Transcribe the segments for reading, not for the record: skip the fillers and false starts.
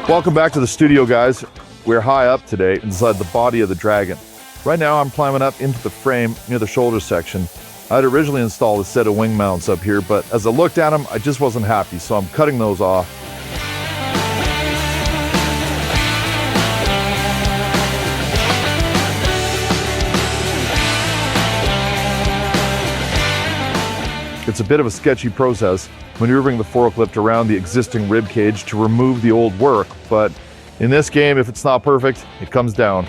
Welcome back to the studio, guys. We're high up today inside the body of the Dragon. Right now I'm climbing up into the frame near the shoulder section. I'd originally installed a set of wing mounts up here, but as I looked at them, I just wasn't happy, so I'm cutting those off. It's a bit of a sketchy process, maneuvering the forklift around the existing rib cage to remove the old work, but in this game, if it's not perfect, it comes down.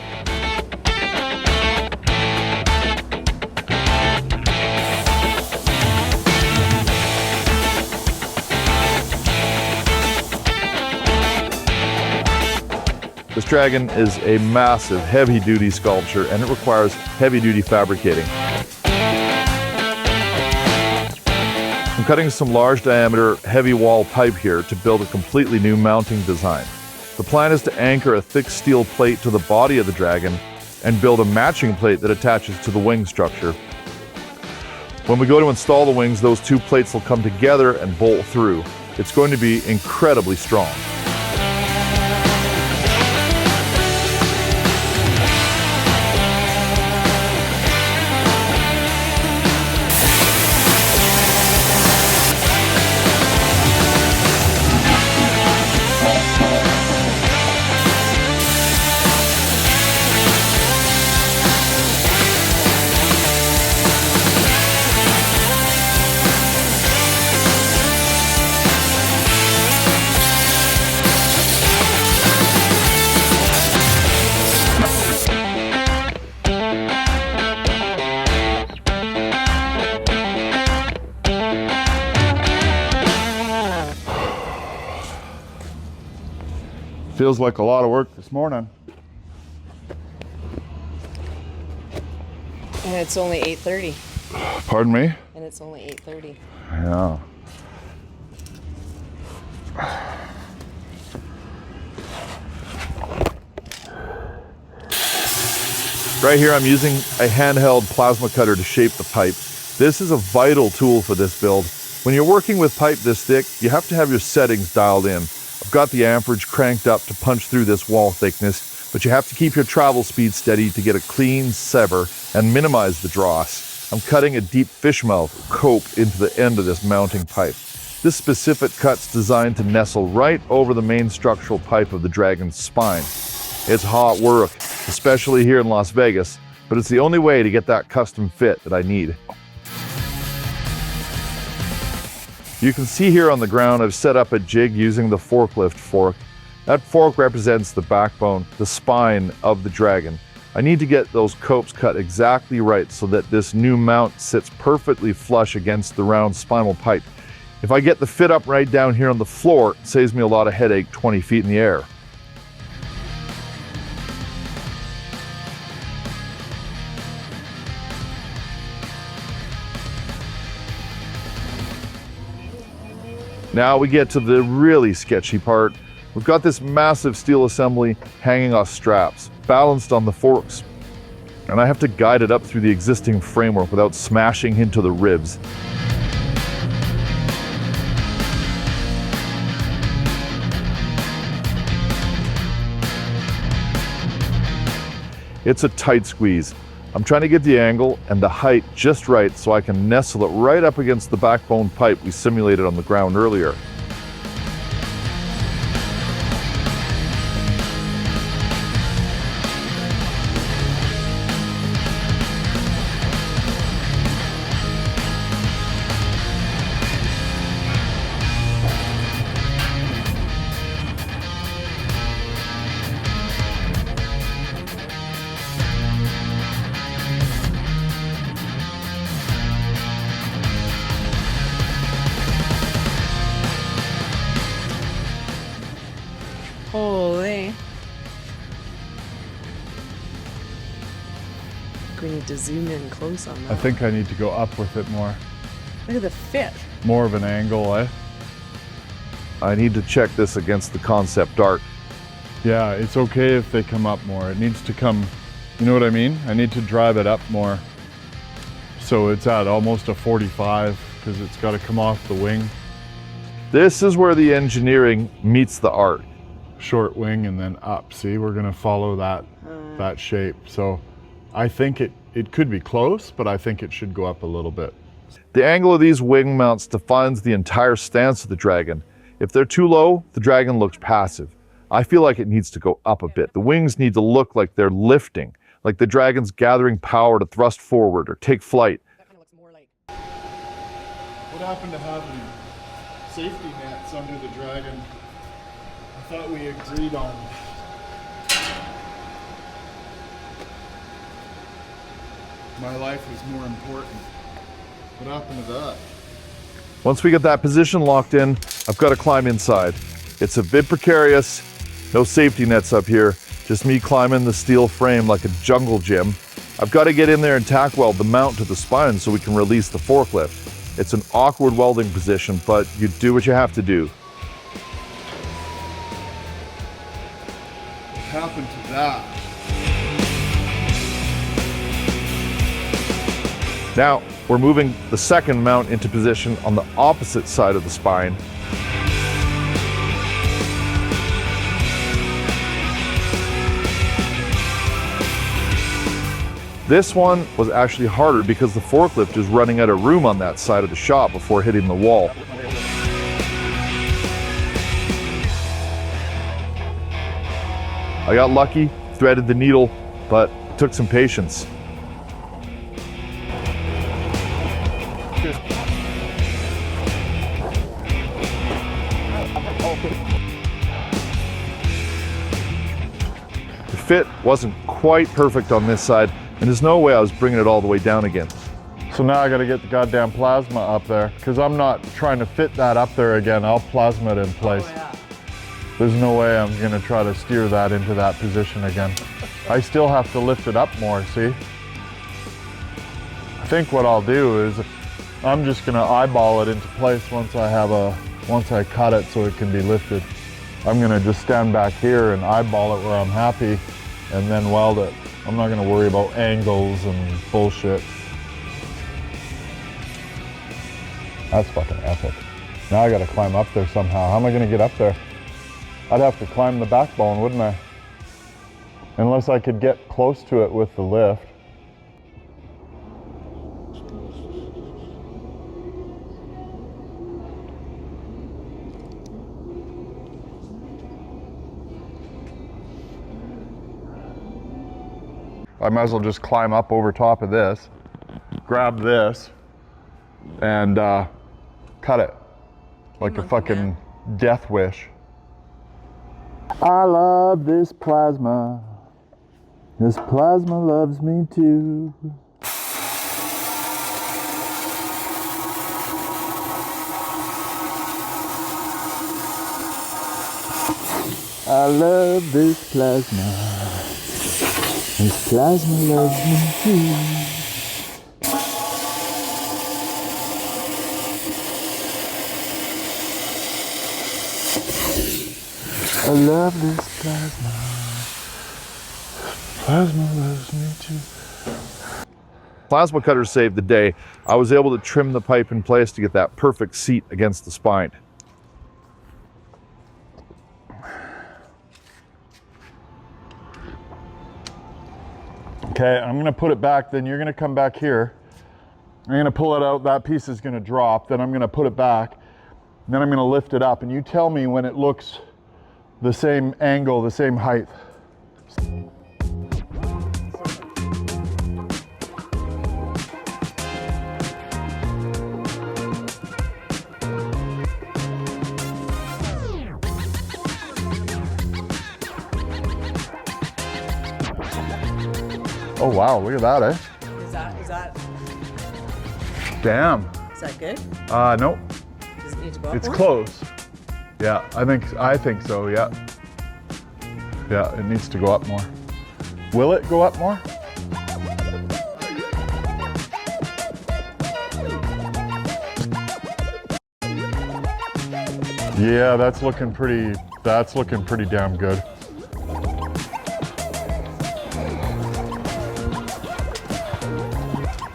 This Dragon is a massive, heavy-duty sculpture, and it requires heavy-duty fabricating. I'm cutting some large diameter heavy wall pipe here to build a completely new mounting design. The plan is to anchor a thick steel plate to the body of the Dragon and build a matching plate that attaches to the wing structure. When we go to install the wings, those two plates will come together and bolt through. It's going to be incredibly strong. Feels like a lot of work this morning. And it's only 8:30. Pardon me? And it's only 8:30. Yeah. Right here I'm using a handheld plasma cutter to shape the pipe. This is a vital tool for this build. When you're working with pipe this thick, you have to have your settings dialed in. I've got the amperage cranked up to punch through this wall thickness, but you have to keep your travel speed steady to get a clean sever and minimize the dross. I'm cutting a deep fishmouth cope into the end of this mounting pipe. This specific cut's designed to nestle right over the main structural pipe of the Dragon's spine. It's hot work, especially here in Las Vegas, but it's the only way to get that custom fit that I need. You can see here on the ground I've set up a jig using the forklift fork. That fork represents the backbone, the spine of the Dragon. I need to get those copes cut exactly right so that this new mount sits perfectly flush against the round spinal pipe. If I get the fit up right down here on the floor, it saves me a lot of headache 20 feet in the air. Now we get to the really sketchy part. We've got this massive steel assembly hanging off straps, balanced on the forks, and I have to guide it up through the existing framework without smashing into the ribs. It's a tight squeeze. I'm trying to get the angle and the height just right so I can nestle it right up against the backbone pipe we simulated on the ground earlier. Holy. We need to zoom in close on that. I think I need to go up with it more. Look at the fit. More of an angle, eh? I need to check this against the concept art. Yeah, it's okay if they come up more. It needs to come, you know what I mean? I need to drive it up more. So it's at almost a 45 because it's got to come off the wing. This is where the engineering meets the art. short wing and then up. See, we're gonna follow that shape. So I think it could be close, but I think it should go up a little bit. The angle of these wing mounts defines the entire stance of the Dragon. If they're too low, the Dragon looks passive. I feel like it needs to go up a bit. The wings need to look like they're lifting, like the Dragon's gathering power to thrust forward or take flight. What happened to having safety nets under the Dragon? I thought we agreed on. My life was more important. What happened to that? Once we get that position locked in, I've got to climb inside. It's a bit precarious, no safety nets up here, just me climbing the steel frame like a jungle gym. I've got to get in there and tack weld the mount to the spine so we can release the forklift. It's an awkward welding position, but you do what you have to do. What happened to that? Now, we're moving the second mount into position on the opposite side of the spine. This one was actually harder because the forklift is running out of room on that side of the shop before hitting the wall. I got lucky, threaded the needle, but it took some patience. The fit wasn't quite perfect on this side, and there's no way I was bringing it all the way down again. So now I gotta get the goddamn plasma up there, because I'm not trying to fit that up there again. I'll plasma it in place. Oh, yeah. There's no way I'm gonna try to steer that into that position again. I still have to lift it up more, see? I think what I'll do is I'm just gonna eyeball it into place once I cut it so it can be lifted. I'm gonna just stand back here and eyeball it where I'm happy and then weld it. I'm not gonna worry about angles and bullshit. That's fucking epic. Now I gotta climb up there somehow. How am I gonna get up there? I'd have to climb the backbone, wouldn't I? Unless I could get close to it with the lift. I might as well just climb up over top of this, grab this, and cut it like a fucking death wish. I love this plasma. This plasma loves me too. I love this plasma. This plasma loves me too. I love this plasma. Plasma loves me too. Plasma cutter saved the day. I was able to trim the pipe in place to get that perfect seat against the spine. Okay, I'm gonna put it back, then you're gonna come back here. I'm gonna pull it out, that piece is gonna drop, then I'm gonna put it back, then I'm gonna lift it up, and you tell me when it looks the same angle, the same height. Oh wow, look at that, eh? Is that Damn. good? Nope. Does it need to go up It's more? close. Yeah, I think so, yeah. Yeah, it needs to go up more. Will it go up more? Yeah, that's looking pretty damn good.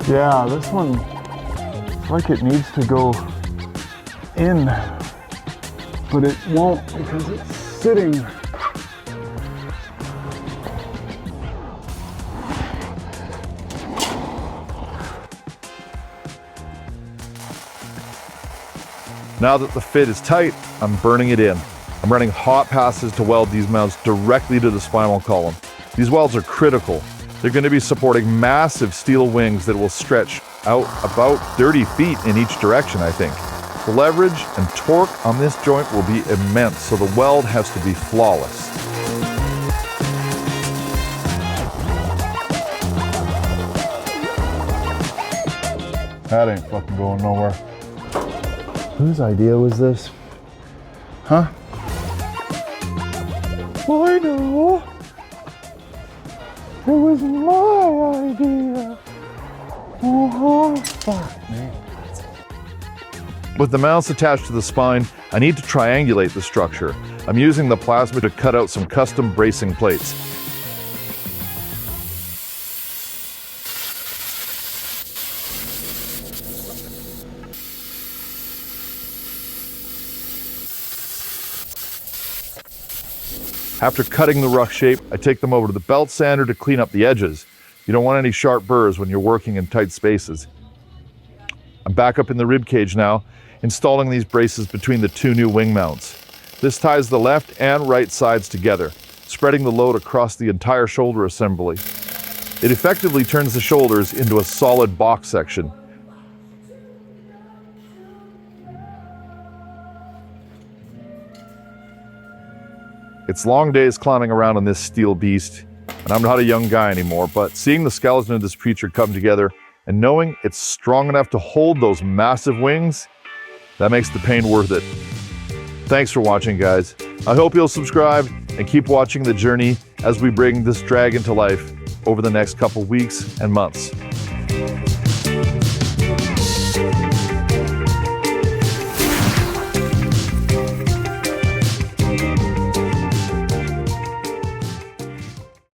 Yeah, this one, it's like it needs to go in, but it won't because it's sitting Now that the fit is tight, I'm burning it in. I'm running hot passes to weld these mounts directly to the spinal column. These welds are critical. They're going to be supporting massive steel wings that will stretch out about 30 feet in each direction, I think. The leverage and torque on this joint will be immense, so the weld has to be flawless. That ain't fucking going nowhere. Whose idea was this? Huh? I know. It was my idea. Oh, fuck me. With the mounts attached to the spine, I need to triangulate the structure. I'm using the plasma to cut out some custom bracing plates. After cutting the rough shape, I take them over to the belt sander to clean up the edges. You don't want any sharp burrs when you're working in tight spaces. I'm back up in the rib cage now, installing these braces between the two new wing mounts. This ties the left and right sides together, spreading the load across the entire shoulder assembly. It effectively turns the shoulders into a solid box section. It's long days climbing around on this steel beast, and I'm not a young guy anymore, but seeing the skeleton of this creature come together and knowing it's strong enough to hold those massive wings, that makes the pain worth it. Thanks for watching, guys. I hope you'll subscribe and keep watching the journey as we bring this dragon to life over the next couple weeks and months.